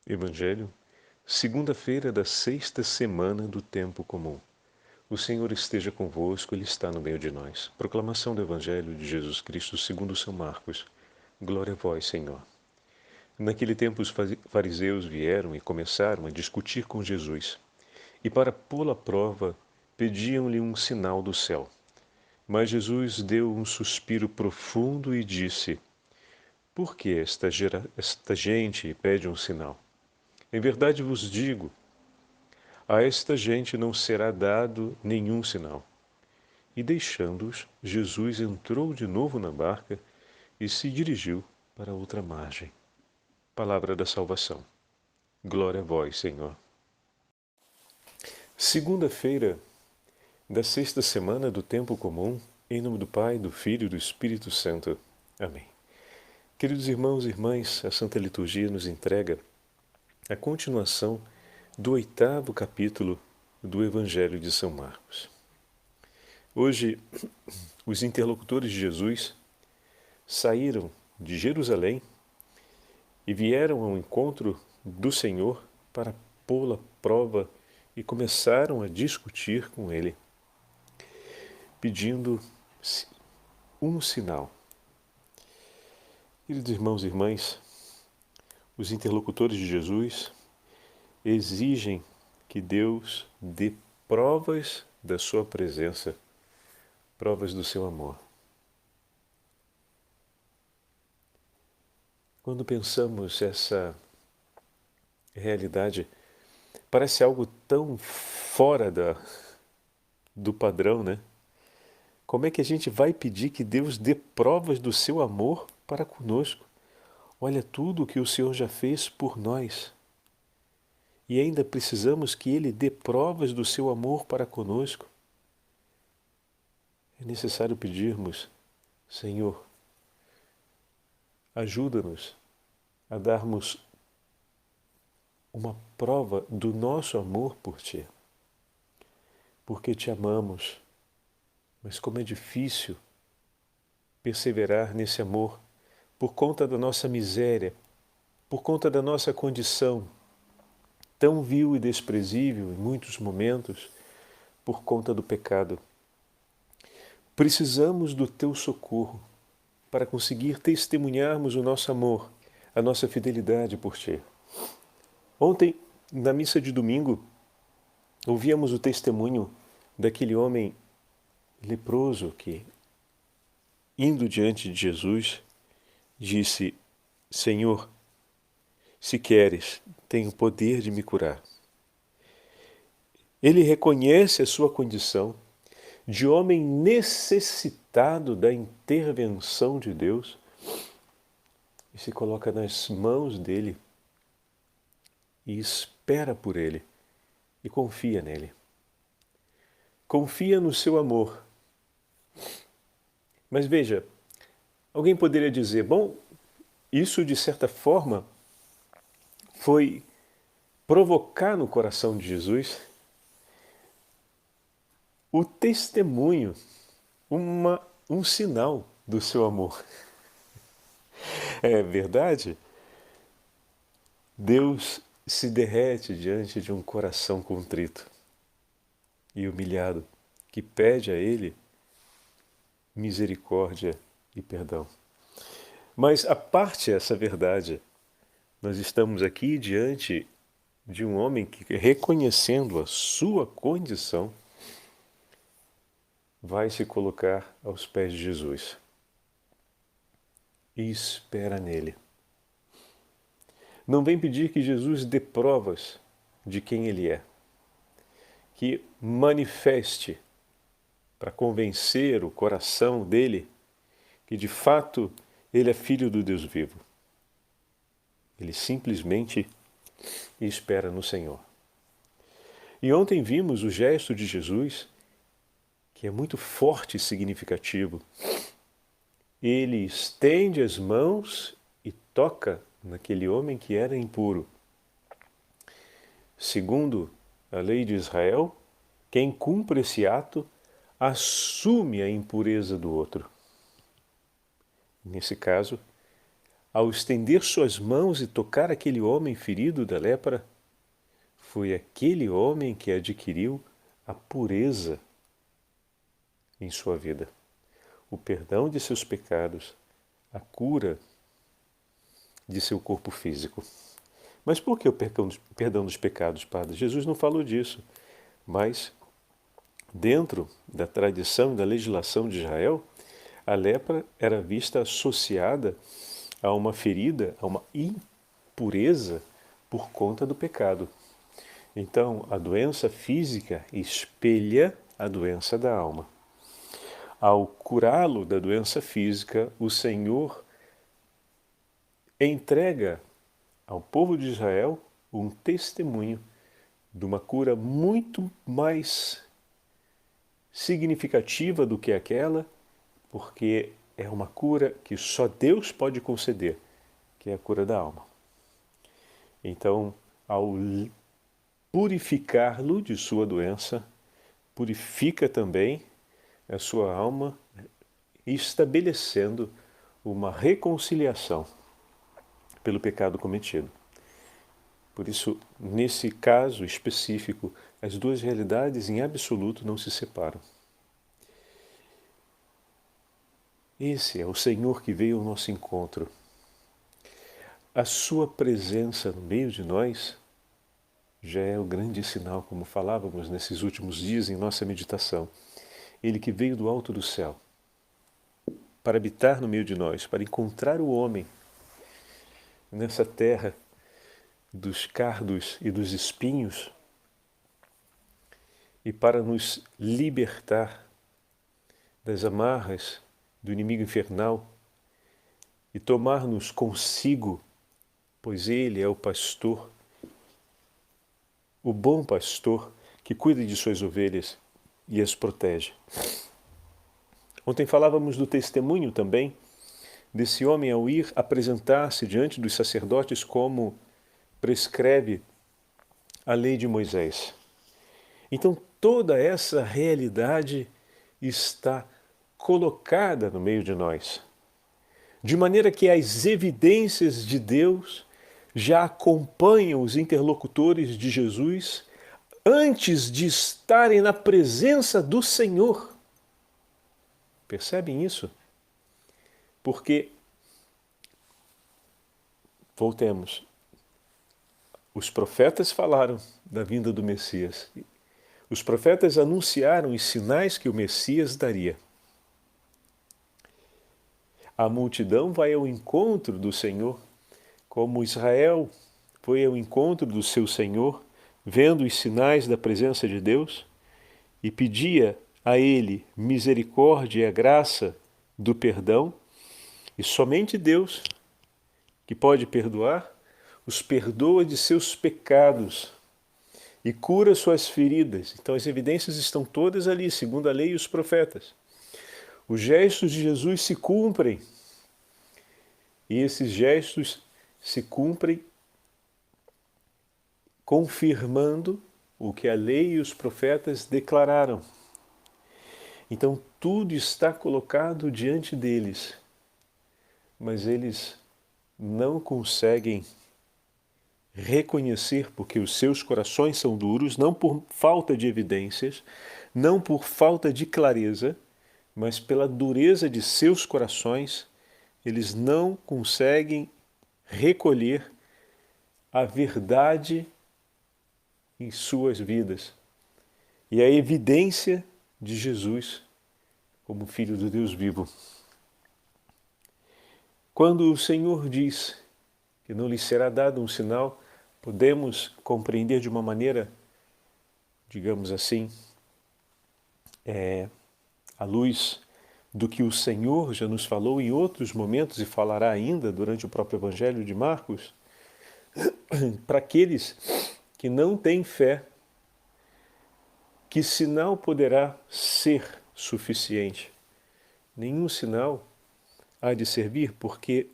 Evangelho, segunda-feira da sexta semana do tempo comum. O Senhor esteja convosco, Ele está no meio de nós. Proclamação do Evangelho de Jesus Cristo segundo São Marcos. Glória a vós, Senhor. Naquele tempo os fariseus vieram e começaram a discutir com Jesus. E para pô-lo à prova, pediam-lhe um sinal do céu. Mas Jesus deu um suspiro profundo e disse: Por que esta gente pede um sinal? Em verdade vos digo, a esta gente não será dado nenhum sinal. E deixando-os, Jesus entrou de novo na barca e se dirigiu para outra margem. Palavra da salvação. Glória a vós, Senhor. Segunda-feira da sexta semana do tempo comum, em nome do Pai, do Filho e do Espírito Santo. Amém. Queridos irmãos e irmãs, a Santa Liturgia nos entrega a continuação do 8º capítulo do Evangelho de São Marcos. Hoje, os interlocutores de Jesus saíram de Jerusalém e vieram ao encontro do Senhor para pô-lo à prova e começaram a discutir com ele, pedindo um sinal. Queridos irmãos e irmãs, os interlocutores de Jesus exigem que Deus dê provas da sua presença, provas do seu amor. Quando pensamos essa realidade, parece algo tão fora do padrão, né? Como é que a gente vai pedir que Deus dê provas do seu amor para conosco? Olha tudo o que o Senhor já fez por nós. E ainda precisamos que Ele dê provas do seu amor para conosco. É necessário pedirmos, Senhor, ajuda-nos a darmos uma prova do nosso amor por Ti. Porque Te amamos, mas como é difícil perseverar nesse amor por conta da nossa miséria, por conta da nossa condição tão vil e desprezível em muitos momentos, por conta do pecado. Precisamos do Teu socorro para conseguir testemunharmos o nosso amor, a nossa fidelidade por Ti. Ontem, na missa de domingo, ouvíamos o testemunho daquele homem leproso que, indo diante de Jesus, disse: Senhor, se queres, tenho o poder de me curar. Ele reconhece a sua condição de homem necessitado da intervenção de Deus e se coloca nas mãos dele e espera por ele e confia nele. Confia no seu amor. Mas veja, alguém poderia dizer, bom, isso de certa forma foi provocar no coração de Jesus o testemunho, um sinal do seu amor. É verdade? Deus se derrete diante de um coração contrito e humilhado, que pede a Ele misericórdia e perdão. Mas, à parte essa verdade, nós estamos aqui diante de um homem que, reconhecendo a sua condição, vai se colocar aos pés de Jesus e espera nele. Não vem pedir que Jesus dê provas de quem ele é, que manifeste para convencer o coração dele que de fato ele é filho do Deus vivo. Ele simplesmente espera no Senhor. E ontem vimos o gesto de Jesus, que é muito forte e significativo. Ele estende as mãos e toca naquele homem que era impuro. Segundo a lei de Israel, quem cumpre esse ato assume a impureza do outro. Nesse caso, ao estender suas mãos e tocar aquele homem ferido da lepra, foi aquele homem que adquiriu a pureza em sua vida, o perdão de seus pecados, a cura de seu corpo físico. Mas por que o perdão dos pecados, Padre? Jesus não falou disso, mas dentro da tradição e da legislação de Israel, a lepra era vista associada a uma ferida, a uma impureza por conta do pecado. Então, a doença física espelha a doença da alma. Ao curá-lo da doença física, o Senhor entrega ao povo de Israel um testemunho de uma cura muito mais significativa do que aquela, porque é uma cura que só Deus pode conceder, que é a cura da alma. Então, ao purificá-lo de sua doença, purifica também a sua alma, estabelecendo uma reconciliação pelo pecado cometido. Por isso, nesse caso específico, as duas realidades em absoluto não se separam. Esse é o Senhor que veio ao nosso encontro. A sua presença no meio de nós já é o grande sinal, como falávamos nesses últimos dias em nossa meditação. Ele que veio do alto do céu para habitar no meio de nós, para encontrar o homem nessa terra dos cardos e dos espinhos e para nos libertar das amarras do inimigo infernal e tomar-nos consigo, pois Ele é o pastor, o bom pastor que cuida de suas ovelhas e as protege. Ontem falávamos do testemunho também desse homem ao ir apresentar-se diante dos sacerdotes como prescreve a lei de Moisés. Então toda essa realidade está colocada no meio de nós, de maneira que as evidências de Deus já acompanham os interlocutores de Jesus antes de estarem na presença do Senhor. Percebem isso? Porque, voltemos, os profetas falaram da vinda do Messias. Os profetas anunciaram os sinais que o Messias daria. A multidão vai ao encontro do Senhor, como Israel foi ao encontro do seu Senhor, vendo os sinais da presença de Deus, e pedia a Ele misericórdia e a graça do perdão, e somente Deus, que pode perdoar, os perdoa de seus pecados e cura suas feridas. Então as evidências estão todas ali, segundo a lei e os profetas. Os gestos de Jesus se cumprem, e esses gestos se cumprem confirmando o que a lei e os profetas declararam. Então tudo está colocado diante deles, mas eles não conseguem reconhecer, porque os seus corações são duros, não por falta de evidências, não por falta de clareza, mas pela dureza de seus corações, eles não conseguem recolher a verdade em suas vidas e a evidência de Jesus como Filho do Deus vivo. Quando o Senhor diz que não lhe será dado um sinal, podemos compreender de uma maneira, digamos assim, à luz do que o Senhor já nos falou em outros momentos e falará ainda durante o próprio Evangelho de Marcos, para aqueles que não têm fé, que sinal poderá ser suficiente? Nenhum sinal há de servir, porque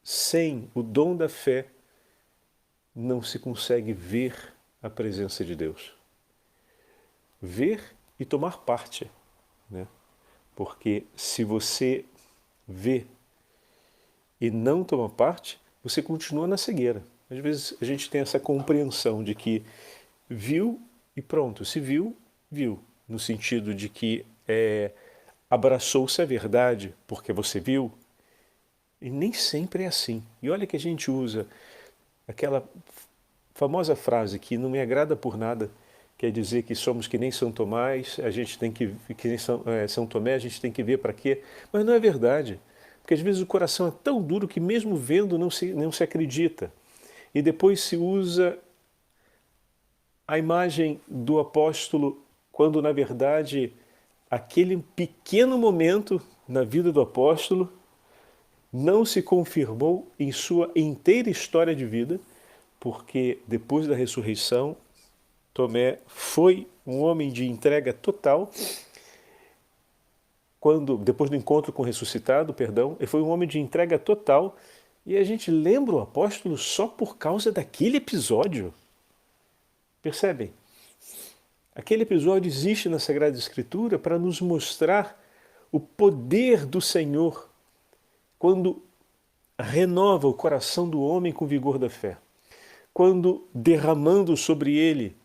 sem o dom da fé não se consegue ver a presença de Deus. Ver e tomar parte, né? Porque se você vê e não toma parte, você continua na cegueira. Às vezes a gente tem essa compreensão de que viu e pronto, se viu, viu, no sentido de que abraçou-se a verdade porque você viu, e nem sempre é assim. E olha que a gente usa aquela famosa frase que não me agrada por nada, quer dizer que somos que nem São Tomás, a gente tem que nem São Tomé, a gente tem que ver para quê? Mas não é verdade, porque às vezes o coração é tão duro que mesmo vendo não se acredita. E depois se usa a imagem do apóstolo quando na verdade aquele pequeno momento na vida do apóstolo não se confirmou em sua inteira história de vida, porque depois da ressurreição, Tomé foi um homem de entrega total. Depois do encontro com o ressuscitado, perdão, ele foi um homem de entrega total. E a gente lembra o apóstolo só por causa daquele episódio. Percebem? Aquele episódio existe na Sagrada Escritura para nos mostrar o poder do Senhor quando renova o coração do homem com o vigor da fé. Quando, derramando sobre ele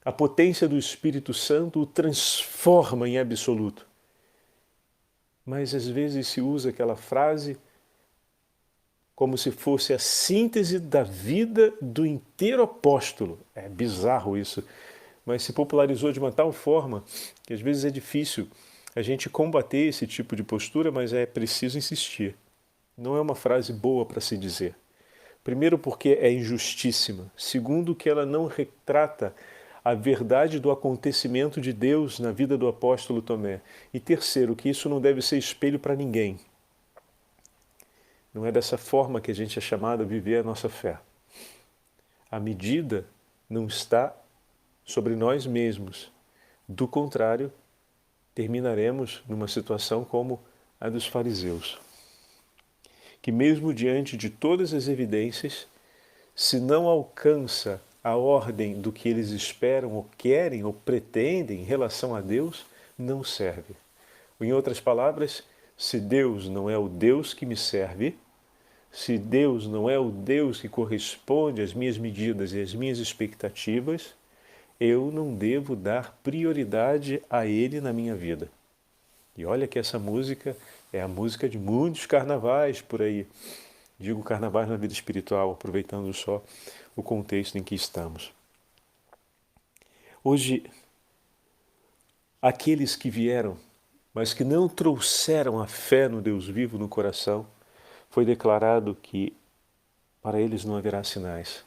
a potência do Espírito Santo, o transforma em absoluto. Mas às vezes se usa aquela frase como se fosse a síntese da vida do inteiro apóstolo. É bizarro isso, mas se popularizou de uma tal forma que às vezes é difícil a gente combater esse tipo de postura, mas é preciso insistir. Não é uma frase boa para se dizer. Primeiro porque é injustíssima. Segundo que ela não retrata a verdade do acontecimento de Deus na vida do apóstolo Tomé. E terceiro, que isso não deve ser espelho para ninguém. Não é dessa forma que a gente é chamado a viver a nossa fé. A medida não está sobre nós mesmos. Do contrário, terminaremos numa situação como a dos fariseus, que mesmo diante de todas as evidências, se não alcança a ordem do que eles esperam ou querem ou pretendem em relação a Deus, não serve. Em outras palavras, se Deus não é o Deus que me serve, se Deus não é o Deus que corresponde às minhas medidas e às minhas expectativas, eu não devo dar prioridade a Ele na minha vida. E olha que essa música é a música de muitos carnavais por aí. Digo carnavais na vida espiritual, aproveitando só o contexto em que estamos. Hoje, aqueles que vieram, mas que não trouxeram a fé no Deus vivo no coração, foi declarado que para eles não haverá sinais.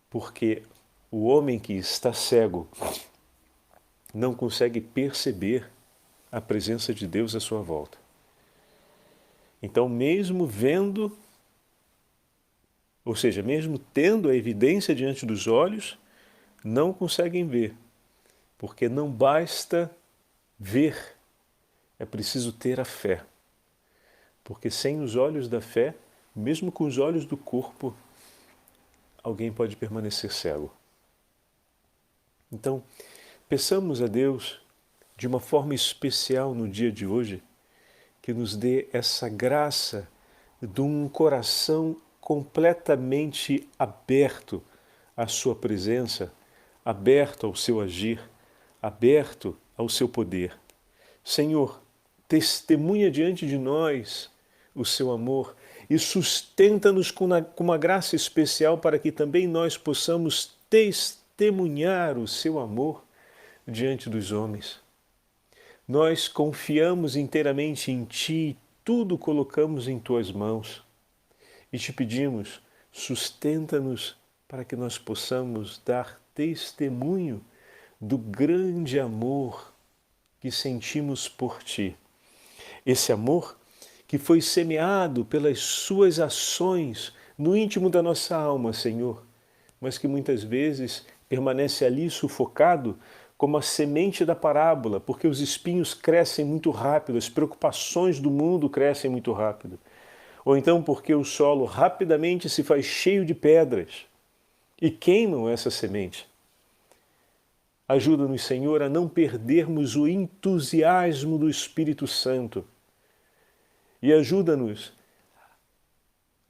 Porque o homem que está cego não consegue perceber a presença de Deus à sua volta. Então, mesmo vendo, ou seja, mesmo tendo a evidência diante dos olhos, não conseguem ver, porque não basta ver, é preciso ter a fé. Porque sem os olhos da fé, mesmo com os olhos do corpo, alguém pode permanecer cego. Então, peçamos a Deus, de uma forma especial no dia de hoje, que nos dê essa graça de um coração completamente aberto à sua presença, aberto ao seu agir, aberto ao seu poder. Senhor, testemunha diante de nós o seu amor e sustenta-nos com uma graça especial para que também nós possamos testemunhar o seu amor diante dos homens. Nós confiamos inteiramente em Ti e tudo colocamos em Tuas mãos. E te pedimos, sustenta-nos para que nós possamos dar testemunho do grande amor que sentimos por Ti. Esse amor que foi semeado pelas Suas ações no íntimo da nossa alma, Senhor, mas que muitas vezes permanece ali sufocado como a semente da parábola, porque os espinhos crescem muito rápido, as preocupações do mundo crescem muito rápido. Ou então porque o solo rapidamente se faz cheio de pedras e queimam essa semente. Ajuda-nos, Senhor, a não perdermos o entusiasmo do Espírito Santo e ajuda-nos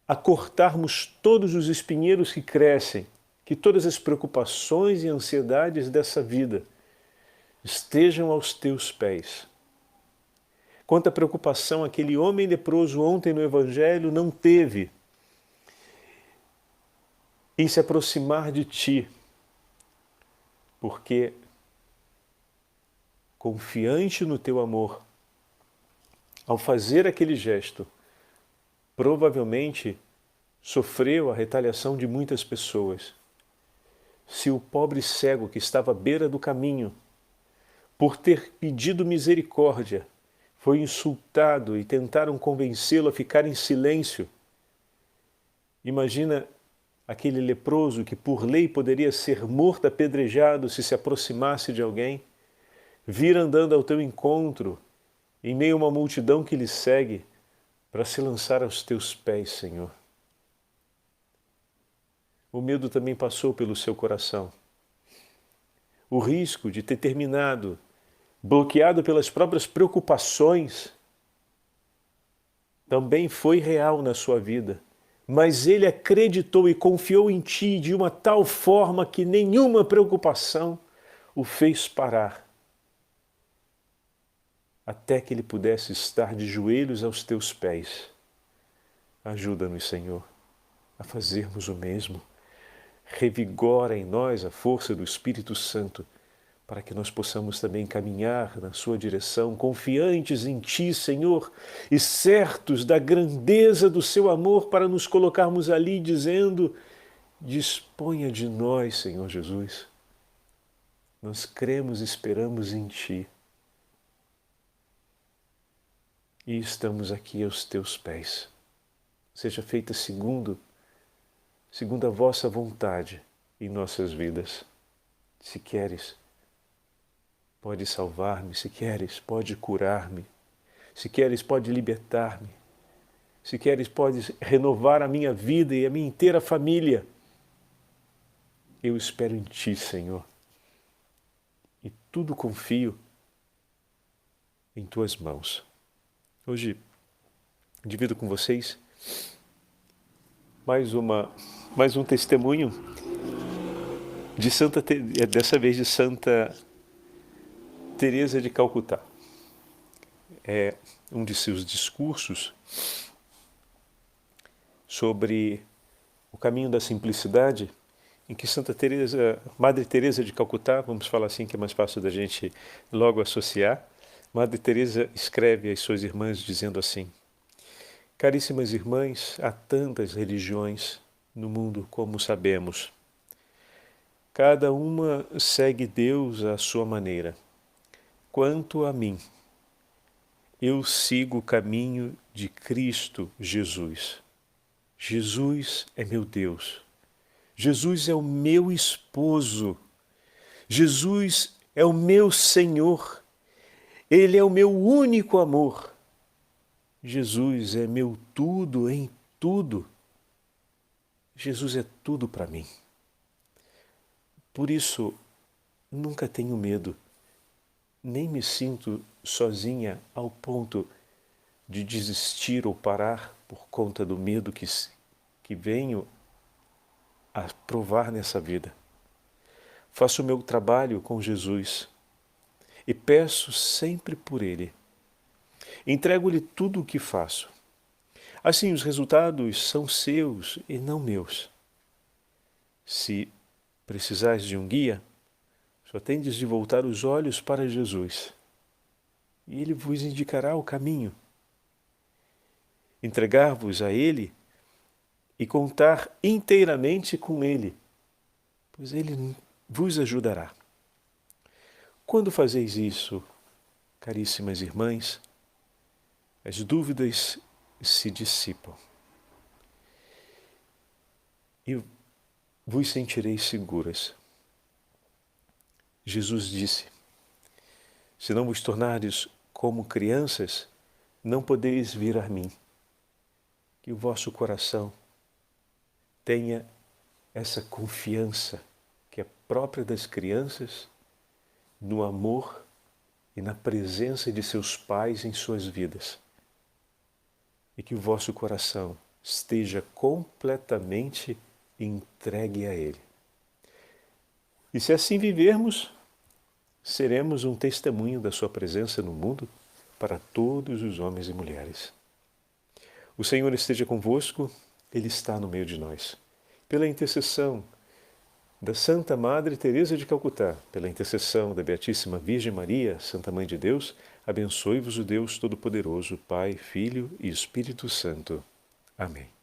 a cortarmos todos os espinheiros que crescem, que todas as preocupações e ansiedades dessa vida estejam aos teus pés. Quanta preocupação aquele homem leproso ontem no Evangelho não teve em se aproximar de ti, porque, confiante no teu amor, ao fazer aquele gesto, provavelmente sofreu a retaliação de muitas pessoas. Se o pobre cego que estava à beira do caminho, por ter pedido misericórdia, foi insultado e tentaram convencê-lo a ficar em silêncio, imagina aquele leproso que por lei poderia ser morto apedrejado se aproximasse de alguém, vir andando ao teu encontro, em meio a uma multidão que lhe segue, para se lançar aos teus pés, Senhor. O medo também passou pelo seu coração. O risco de ter terminado bloqueado pelas próprias preocupações também foi real na sua vida. Mas ele acreditou e confiou em ti de uma tal forma que nenhuma preocupação o fez parar, até que ele pudesse estar de joelhos aos teus pés. Ajuda-nos, Senhor, a fazermos o mesmo. Revigora em nós a força do Espírito Santo, para que nós possamos também caminhar na sua direção, confiantes em ti, Senhor, e certos da grandeza do seu amor, para nos colocarmos ali dizendo: disponha de nós, Senhor Jesus. Nós cremos e esperamos em ti. E estamos aqui aos teus pés. Seja feita segundo a vossa vontade em nossas vidas. Se queres, pode salvar-me. Se queres, pode curar-me. Se queres, pode libertar-me. Se queres, pode renovar a minha vida e a minha inteira família. Eu espero em ti, Senhor. E tudo confio em tuas mãos. Hoje, divido com vocês mais um testemunho dessa vez de Santa Teresa de Calcutá. É um de seus discursos sobre o caminho da simplicidade, em que Madre Teresa de Calcutá, vamos falar assim que é mais fácil da gente logo associar, Madre Teresa escreve às suas irmãs dizendo assim: caríssimas irmãs, há tantas religiões no mundo como sabemos. Cada uma segue Deus à sua maneira. Quanto a mim, eu sigo o caminho de Cristo Jesus. Jesus é meu Deus. Jesus é o meu esposo. Jesus é o meu Senhor. Ele é o meu único amor. Jesus é meu tudo em tudo. Jesus é tudo para mim. Por isso, nunca tenho medo, nem me sinto sozinha ao ponto de desistir ou parar por conta do medo que venho a provar nessa vida. Faço o meu trabalho com Jesus e peço sempre por Ele. Entrego-lhe tudo o que faço. Assim, os resultados são seus e não meus. Se precisais de um guia, só tendes de voltar os olhos para Jesus, e Ele vos indicará o caminho. Entregar-vos a Ele e contar inteiramente com Ele, pois Ele vos ajudará. Quando fazeis isso, caríssimas irmãs, as dúvidas se dissipam e vos sentireis seguras. Jesus disse: se não vos tornardes como crianças, não podeis vir a mim. Que o vosso coração tenha essa confiança que é própria das crianças no amor e na presença de seus pais em suas vidas. E que o vosso coração esteja completamente entregue a Ele. E se assim vivermos, seremos um testemunho da sua presença no mundo para todos os homens e mulheres. O Senhor esteja convosco, Ele está no meio de nós. Pela intercessão da Santa Madre Teresa de Calcutá, pela intercessão da Beatíssima Virgem Maria, Santa Mãe de Deus, abençoe-vos o Deus Todo-Poderoso, Pai, Filho e Espírito Santo. Amém.